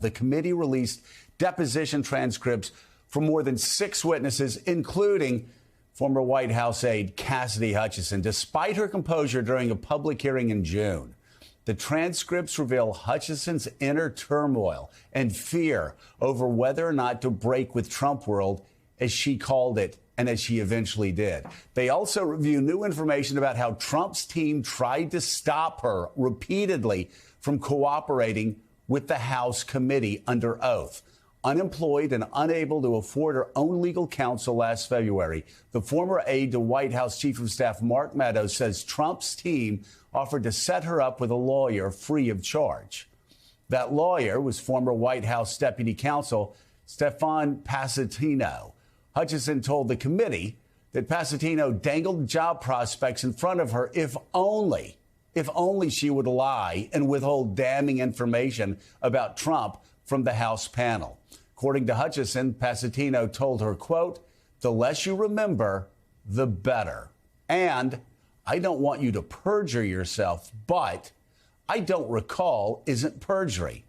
The committee released deposition transcripts from more than 6 witnesses, including former White House aide Cassidy Hutchinson, despite her composure during a public hearing in June. The transcripts reveal Hutchinson's inner turmoil and fear over whether or not to break with Trump world, as she called it, and as she eventually did. They also review new information about how Trump's team tried to stop her repeatedly from cooperating with the House committee under oath. Unemployed and unable to afford her own legal counsel last February, the former aide to White House Chief of Staff Mark Meadows says Trump's team offered to set her up with a lawyer free of charge. That lawyer was former White House Deputy Counsel Stefan Passantino. Hutchinson told the committee that Passantino dangled job prospects in front of her if only she would lie and withhold damning information about Trump from the House panel. According to Hutchinson, Passantino told her, quote, "The less you remember, the better. And I don't want you to perjure yourself, but I don't recall isn't perjury."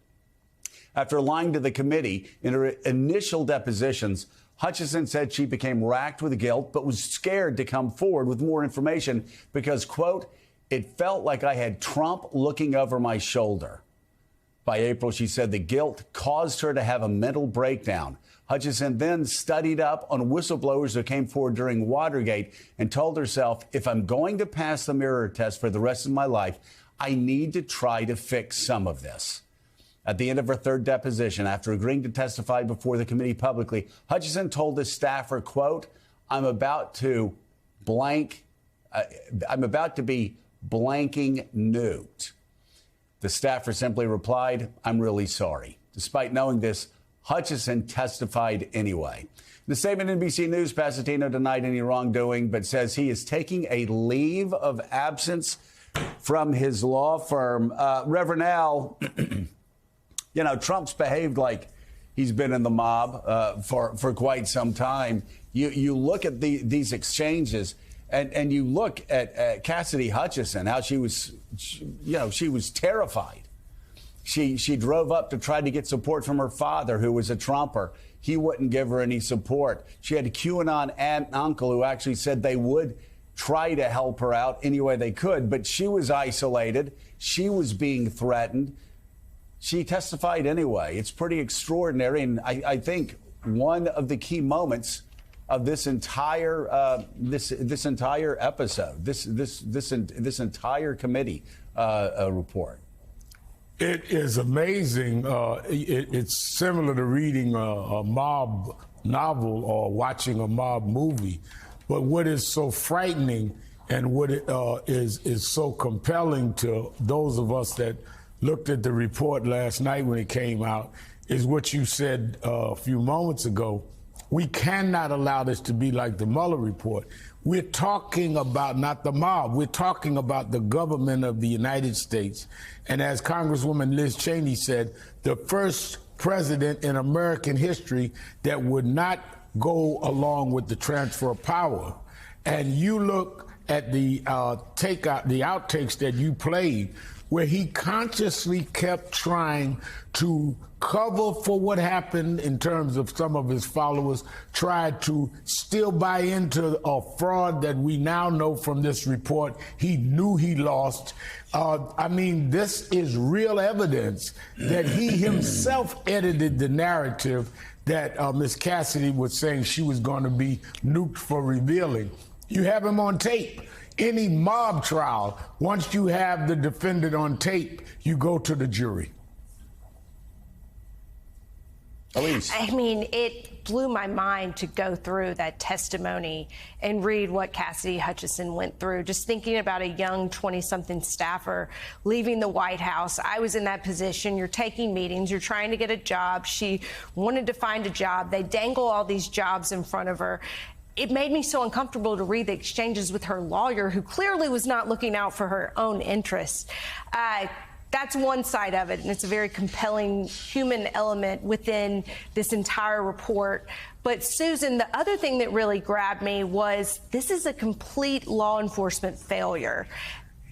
After lying to the committee in her initial depositions, Hutchinson said she became racked with guilt, but was scared to come forward with more information because, quote, "It felt like I had Trump looking over my shoulder." By April, she said the guilt caused her to have a mental breakdown. Hutchinson then studied up on whistleblowers who came forward during Watergate and told herself, if I'm going to pass the mirror test for the rest of my life, I need to try to fix some of this. At the end of her third deposition, after agreeing to testify before the committee publicly, Hutchinson told the staffer, quote, I'm about to be blanking Newt. The staffer simply replied, I'm really sorry. Despite knowing this, Hutchinson testified anyway. In the statement to NBC News, Passantino denied any wrongdoing, but says he is taking a leave of absence from his law firm. Reverend Al, you know, Trump's behaved like he's been in the mob for quite some time. You look at these exchanges, and you look at Cassidy Hutchinson, how she was terrified. She drove up to try to get support from her father, who was a Trumper. He wouldn't give her any support. She had a QAnon aunt and uncle who actually said they would try to help her out any way they could, but she was isolated. She was being threatened. She testified anyway. It's pretty extraordinary, and I think one of the key moments of this entire this entire episode, this entire committee report. It is amazing. It's similar to reading a mob novel or watching a mob movie. But what is so frightening and what is so compelling to those of us that looked at the report last night when it came out is what you said a few moments ago. We cannot allow this to be like the Mueller report. We're talking about not the mob. We're talking about the government of the United States. And as Congresswoman Liz Cheney said, the first president in American history that would not go along with the transfer of power. And you look at the outtakes that you played, where he consciously kept trying to cover for what happened in terms of some of his followers, tried to still buy into a fraud that we now know from this report he knew he lost. I mean, this is real evidence that he himself edited the narrative that Ms. Cassidy was saying she was going to be nuked for revealing. You have him on tape. Any mob trial, once you have the defendant on tape, you go to the jury. Elise. I mean, it blew my mind to go through that testimony and read what Cassidy Hutchinson went through. Just thinking about a young 20-something staffer leaving the White House. I was in that position. You're taking meetings. You're trying to get a job. She wanted to find a job. They dangle all these jobs in front of her. It made me so uncomfortable to read the exchanges with her lawyer, who clearly was not looking out for her own interests. That's one side of it, and it's a very compelling human element within this entire report. But, Susan, the other thing that really grabbed me was this is a complete law enforcement failure.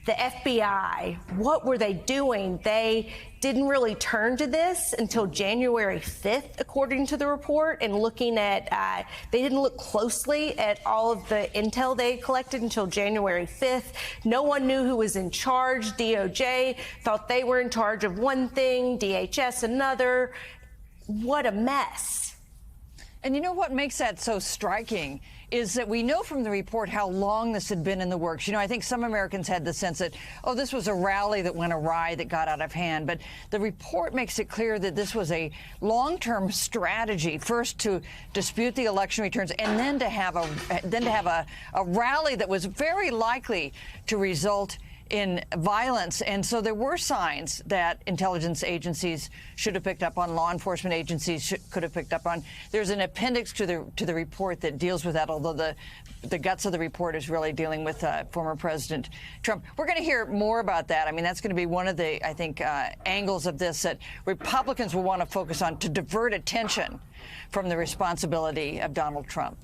the FBI, what were they doing? They didn't really turn to this until January 5th, according to the report, and looking at, they didn't look closely at all of the intel they collected until January 5th. No one knew who was in charge. DOJ thought they were in charge of one thing, DHS another. What a mess. And you know what makes that so striking is that we know from the report how long this had been in the works. You know, I think some Americans had the sense that, oh, this was a rally that went awry, that got out of hand. But the report makes it clear that this was a long-term strategy, first to dispute the election returns and then to have a rally that was very likely to result in violence. And so there were signs that intelligence agencies should have picked up on, law enforcement agencies could have picked up on. There's an appendix to the report that deals with that, although the guts of the report is really dealing with former President Trump. We're going to hear more about that. I mean, that's going to be one of the, I think, angles of this that Republicans will want to focus on to divert attention from the responsibility of Donald Trump.